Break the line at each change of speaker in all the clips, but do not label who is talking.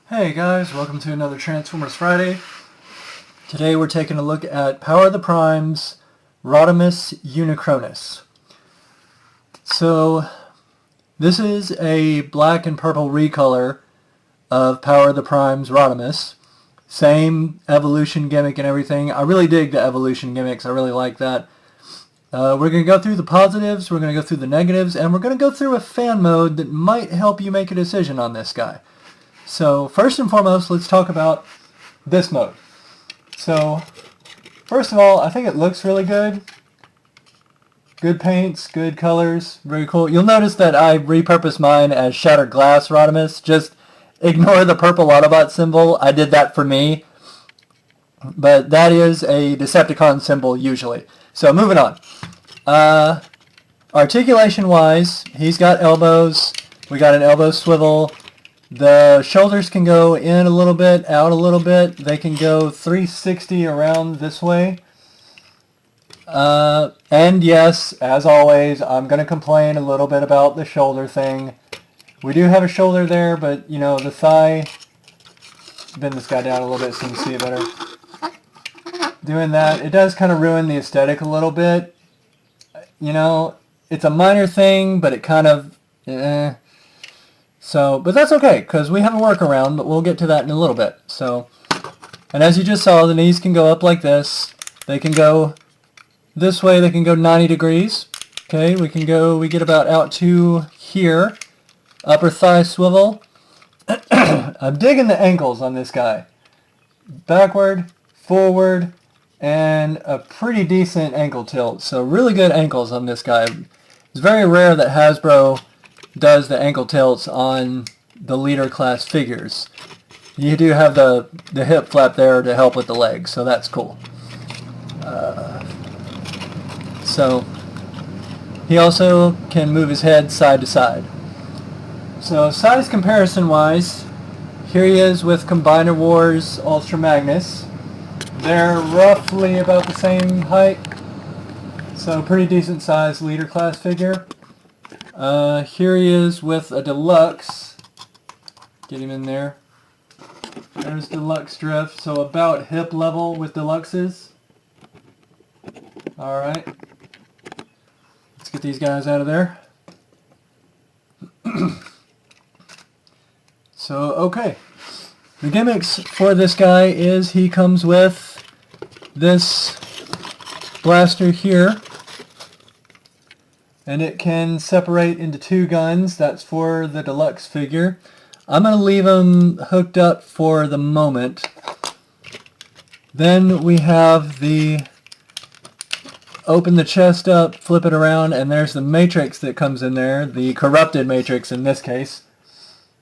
Hey guys, welcome to another Transformers Friday. Today we're taking a look at Power of the Prime's Rodimus Unicronus. So this is a black and purple recolor of Power of the Prime's Rodimus. Same evolution gimmick and everything. I really dig the evolution gimmicks. I really like that. We're going to go through the positives, we're going to go through the negatives, and we're going to go through a fan mode that might help you make a decision on this guy. So first and foremost, let's talk about this mode. So first of all, I think it looks really good. Good paints, good colors, very cool. You'll notice that I repurposed mine as Shattered Glass Rodimus. Just ignore the purple Autobot symbol. I did that for me. But that is a Decepticon symbol usually. So moving on. Articulation-wise, he's got elbows. We got an elbow swivel. The shoulders can go in a little bit, out a little bit. They can go 360 around this way. And yes, as always, I'm going to complain a little bit about the shoulder thing. We do have a shoulder there, but, you know, the thigh... Bend this guy down a little bit so you can see it better. Doing that, it does kind of ruin the aesthetic a little bit. You know, it's a minor thing, but it kind of... So, but that's okay, because we have a workaround, but we'll get to that in a little bit. So, and as you just saw, the knees can go up like this. They can go this way, they can go 90 degrees. Okay, we get about out to here. Upper thigh swivel. I'm digging the ankles on this guy. Backward, forward, and a pretty decent ankle tilt. So really good ankles on this guy. It's very rare that Hasbro does the ankle tilts on the leader class figures. You do have the hip flap there to help with the legs, so that's cool. So he also can move his head side to side. So size comparison wise, here he is with Combiner Wars Ultra Magnus. They're roughly about the same height, so pretty decent sized leader class figure. Here he is with a deluxe. Get him in there. There's deluxe drift, so about hip level with deluxes. Alright. Let's get these guys out of there. So, okay. The gimmicks for this guy is he comes with this blaster here. And it can separate into two guns. That's for the deluxe figure. I'm going to leave them hooked up for the moment. Then we have the open the chest up, flip it around, and there's the matrix that comes in there. The corrupted matrix in this case.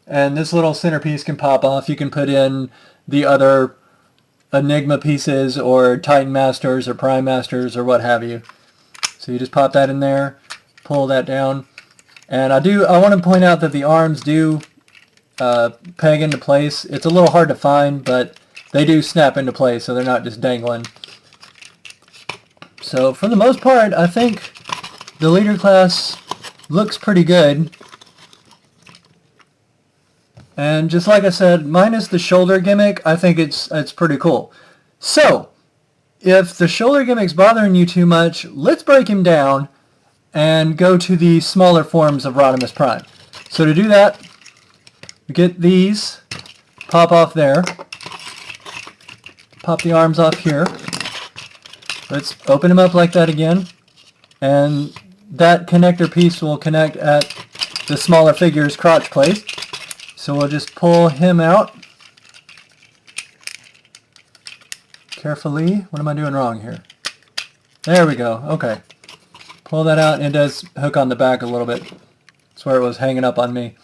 And this little centerpiece can pop off. You can put in the other Enigma pieces or Titan Masters or Prime Masters or what have you. So you just pop that in there. Pull that down, and I want to point out that the arms do peg into place. It's a little hard to find, but they do snap into place, so they're not just dangling. So for the most part, I think the leader class looks pretty good. And just like I said, minus the shoulder gimmick, I think it's pretty cool. So if the shoulder gimmick's bothering you too much, let's break him down and go to the smaller forms of Rodimus Prime. So to do that, we get these, pop off there, pop the arms off here. Let's open them up like that again, and that connector piece will connect at the smaller figure's crotch plate. So we'll just pull him out carefully. What am I doing wrong here? There we go. Okay. Pull that out, and it does hook on the back a little bit. That's where it was hanging up on me.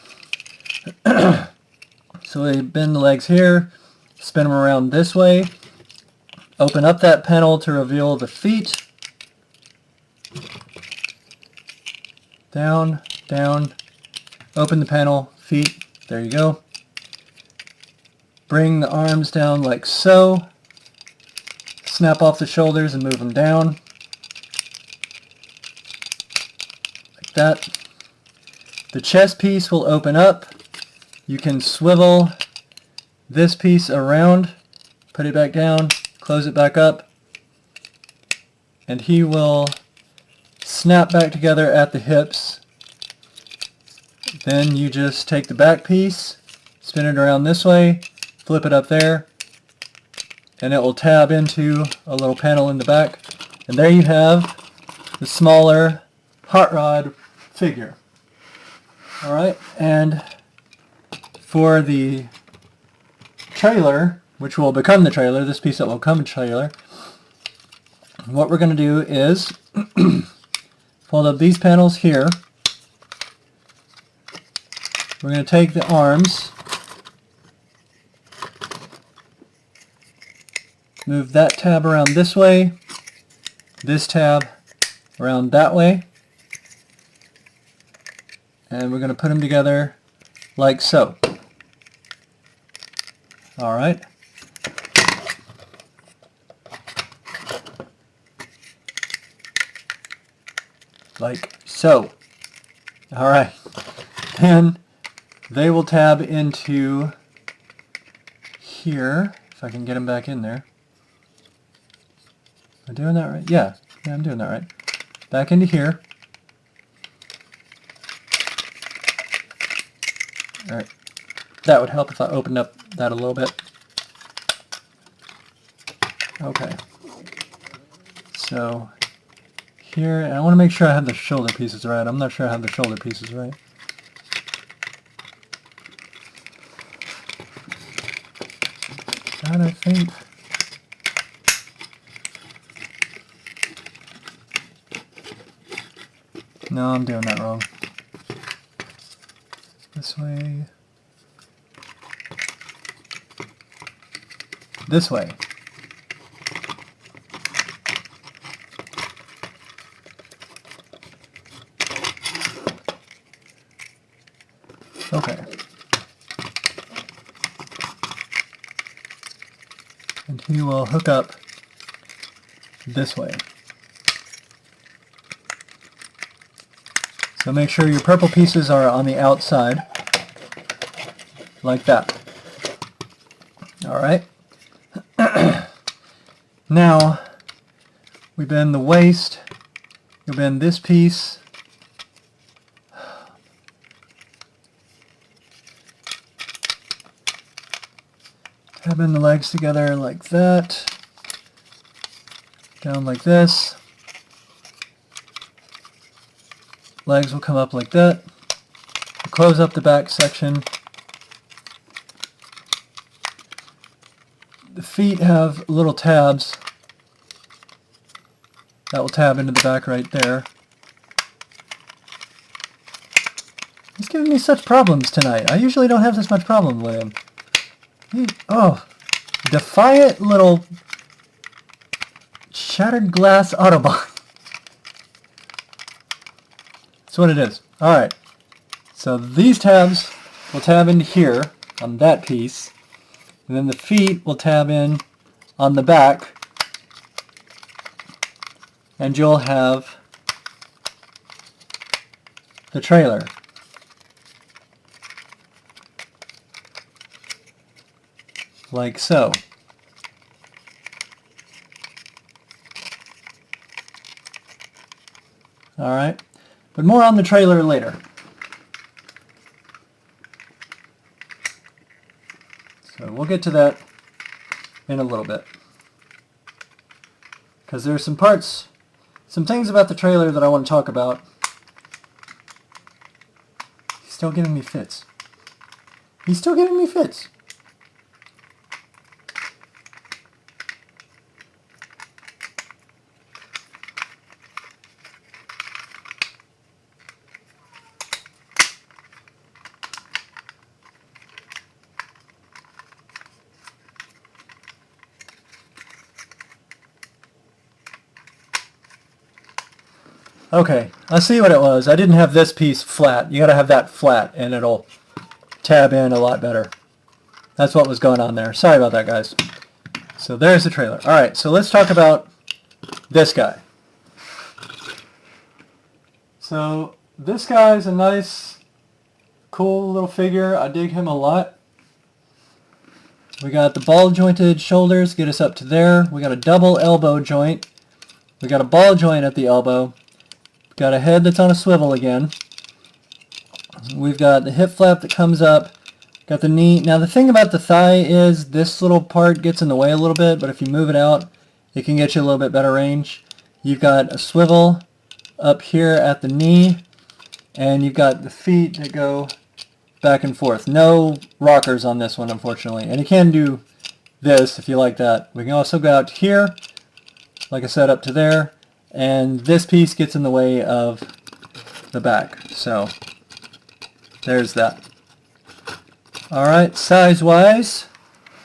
So we bend the legs here, spin them around this way, open up that panel to reveal the feet. Down, down, open the panel, feet, there you go. Bring the arms down like so. Snap off the shoulders and move them down. That. The chest piece will open up. You can swivel this piece around, put it back down, close it back up, and he will snap back together at the hips. Then you just take the back piece, spin it around this way, flip it up there, and it will tab into a little panel in the back. And there you have the smaller hot rod figure. Alright, and for the trailer, which will become the trailer, this piece that will become a trailer, what we're going to do is fold up these panels here. We're going to take the arms, move that tab around this way, this tab around that way, and we're going to put them together like so. Alright. Like so. Alright. Then they will tab into here, if I can get them back in there. Am I doing that right? Yeah, I'm doing that right. Back into here. Alright. That would help if I opened up that a little bit. Okay. So here, and I want to make sure I have the shoulder pieces right. I'm not sure I have the shoulder pieces right. That I think. No, I'm doing that wrong. This way. This way. Okay. And he will hook up this way. So make sure your purple pieces are on the outside, like that. Alright. Now, we bend the waist, you bend this piece, tab in the legs together like that, down like this, legs will come up like that, we'll close up the back section. The feet have little tabs that will tab into the back right there. He's giving me such problems tonight. I usually don't have this much problem with him. Oh, defiant little shattered glass Autobot. That's what it is. Alright, so these tabs will tab into here on that piece. And then the feet will tab in on the back, and you'll have the trailer. Like so. Alright, but more on the trailer later. So we'll get to that in a little bit. Because there's some parts, some things about the trailer that I want to talk about. He's still giving me fits. He's still giving me fits. Okay, I see what it was. I didn't have this piece flat. You gotta have that flat and it'll tab in a lot better. That's what was going on there. Sorry about that, guys. So there's the trailer. Alright, so let's talk about this guy. So this guy's a nice, cool little figure. I dig him a lot. We got the ball jointed shoulders, get us up to there. We got a double elbow joint. We got a ball joint at the elbow. Got a head that's on a swivel again. We've got the hip flap that comes up. Got the knee. Now the thing about the thigh is this little part gets in the way a little bit, but if you move it out, it can get you a little bit better range. You've got a swivel up here at the knee, and you've got the feet that go back and forth. No rockers on this one, unfortunately. And you can do this if you like that. We can also go out to here, like I said, up to there, and this piece gets in the way of the back. So there's that. Alright, size-wise,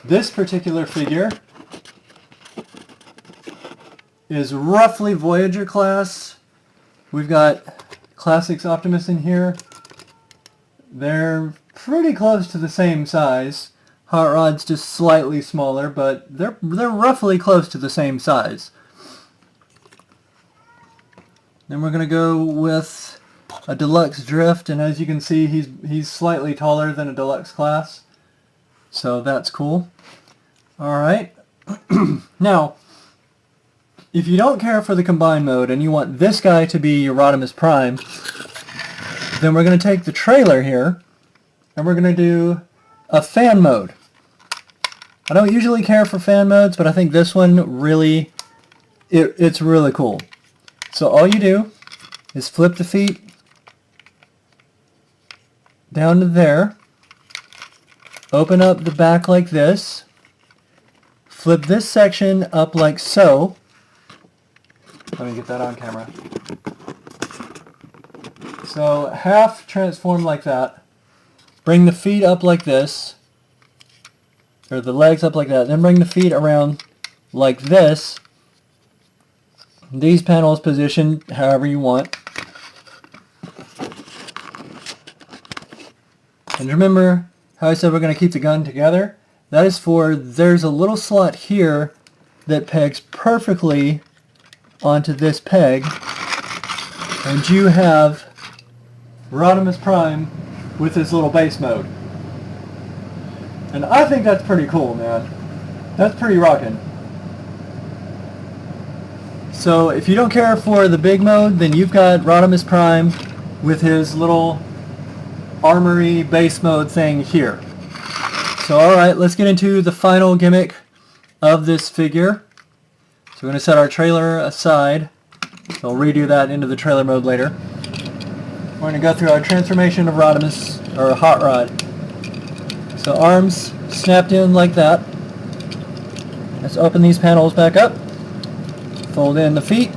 this particular figure is roughly Voyager class. We've got Classics Optimus in here. They're pretty close to the same size. Hot Rod's just slightly smaller, but they're roughly close to the same size. Then we're going to go with a Deluxe Drift, and as you can see, he's slightly taller than a Deluxe class. So that's cool. Alright. Now, if you don't care for the combined mode and you want this guy to be your Rodimus Prime, then we're going to take the trailer here and we're going to do a fan mode. I don't usually care for fan modes, but I think this one really, it's really cool. So all you do is flip the feet down to there, open up the back like this, flip this section up like so. Let me get that on camera. So half transform like that. Bring the feet up like this, or the legs up like that. Then bring the feet around like this. These panels positioned however you want. And remember how I said we're going to keep the gun together? That is for, there's a little slot here that pegs perfectly onto this peg, and you have Rodimus Prime with his little base mode. And I think that's pretty cool, man. That's pretty rockin'. So if you don't care for the big mode, then you've got Rodimus Prime with his little armory base mode thing here. So alright, let's get into the final gimmick of this figure. So we're going to set our trailer aside. So I'll redo that into the trailer mode later. We're going to go through our transformation of Rodimus, or Hot Rod. So arms snapped in like that. Let's open these panels back up. Fold in the feet.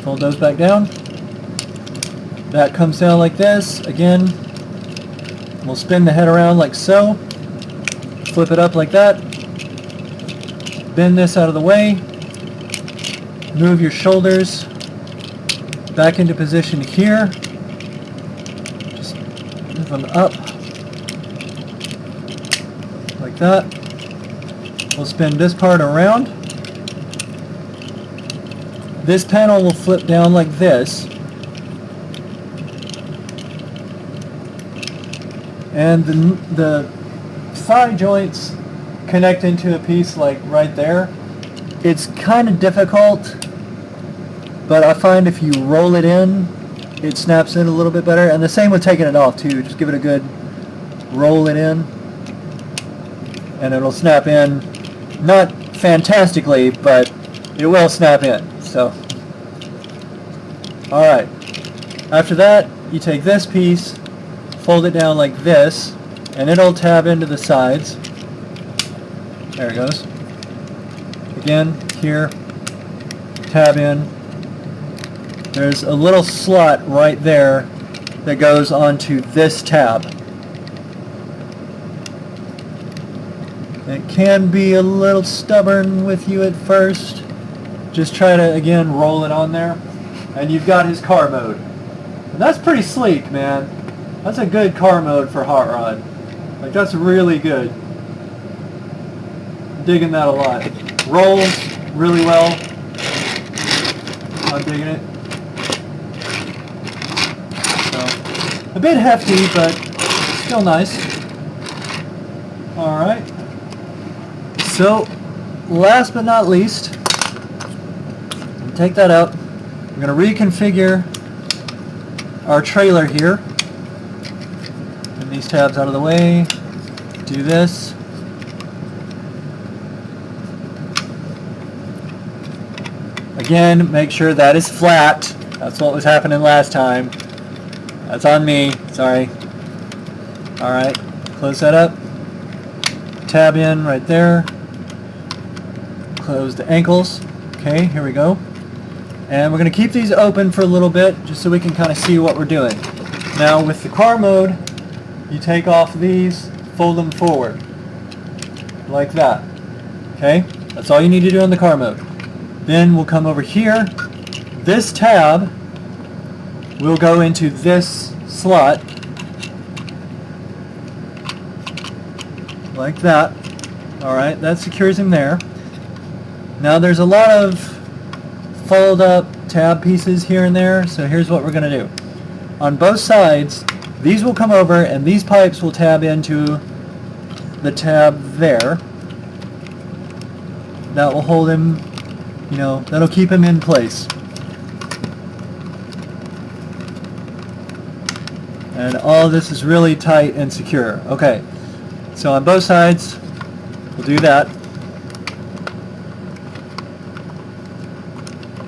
Fold those back down. That comes down like this. Again, we'll spin the head around like so. Flip it up like that. Bend this out of the way. Move your shoulders back into position here. Just move them up like that. We'll spin this part around. This panel will flip down like this. And the thigh joints connect into a piece like right there. It's kind of difficult, but I find if you roll it in, it snaps in a little bit better. And the same with taking it off too. Just give it a good roll it in, and it'll snap in. Not fantastically, but it will snap in. So, alright. After that, you take this piece, fold it down like this, and it'll tab into the sides. There it goes. Again, here, tab in. There's a little slot right there that goes onto this tab. It can be a little stubborn with you at first. Just try to, again, roll it on there. And you've got his car mode. And that's pretty sleek, man. That's a good car mode for Hot Rod. Like, that's really good. Digging that a lot. Rolls really well. I'm digging it. So, a bit hefty, but still nice. Alright. So, last but not least, take that out. We're going to reconfigure our trailer here. Get these tabs out of the way. Do this. Again, make sure that is flat. That's what was happening last time. That's on me. Sorry. Alright. Close that up. Tab in right there. Close the ankles. Okay, here we go. And we're going to keep these open for a little bit just so we can kind of see what we're doing. Now with the car mode, you take off these, fold them forward. Like that. Okay? That's all you need to do in the car mode. Then we'll come over here. This tab will go into this slot. Like that. Alright, that secures him there. Now there's a lot of fold up tab pieces here and there, so here's what we're going to do. On both sides, these will come over and these pipes will tab into the tab there. That will hold him, you know, that'll keep him in place. And all of this is really tight and secure. Okay, so on both sides, we'll do that.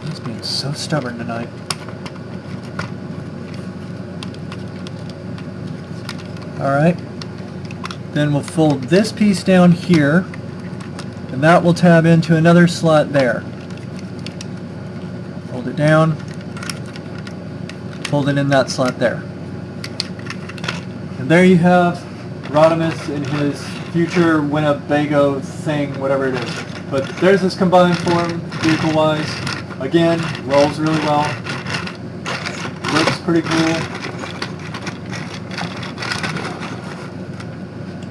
He's being so stubborn tonight. Alright, then we'll fold this piece down here, and that will tab into another slot there. Fold it down, fold it in that slot there. And there you have Rodimus in his future Winnebago thing, whatever it is. But there's this combined form, vehicle-wise. Again, rolls really well. Looks pretty cool.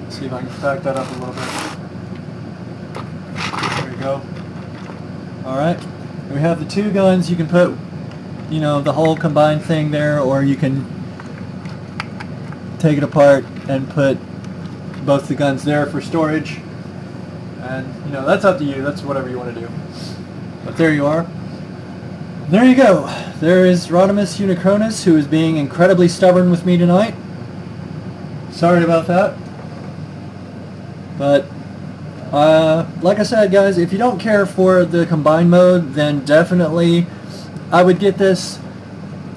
Let's see if I can back that up a little bit. There you go. Alright. We have the two guns. You can put, you know, the whole combined thing there, or you can take it apart and put both the guns there for storage. And, you know, that's up to you. That's whatever you want to do. But there you are. There you go. There is Rodimus Unicronus, who is being incredibly stubborn with me tonight. Sorry about that. But, like I said, guys, if you don't care for the combined mode, then definitely I would get this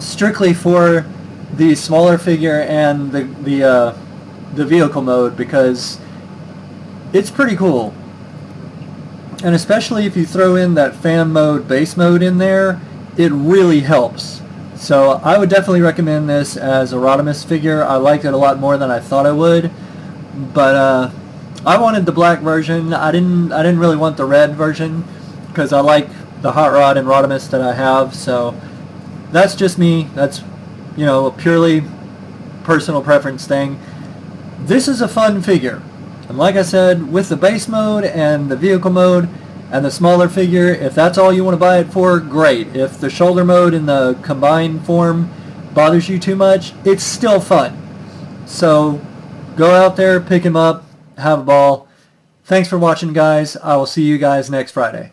strictly for the smaller figure and the vehicle mode, because it's pretty cool. And especially if you throw in that fan mode, base mode in there, it really helps. So I would definitely recommend this as a Rodimus figure. I liked it a lot more than I thought I would. But I wanted the black version. I didn't really want the red version because I like the Hot Rod and Rodimus that I have. So that's just me. That's, you know, a purely personal preference thing. This is a fun figure. And like I said, with the base mode and the vehicle mode and the smaller figure, if that's all you want to buy it for, great. If the shoulder mode in the combined form bothers you too much, it's still fun. So go out there, pick him up, have a ball. Thanks for watching, guys. I will see you guys next Friday.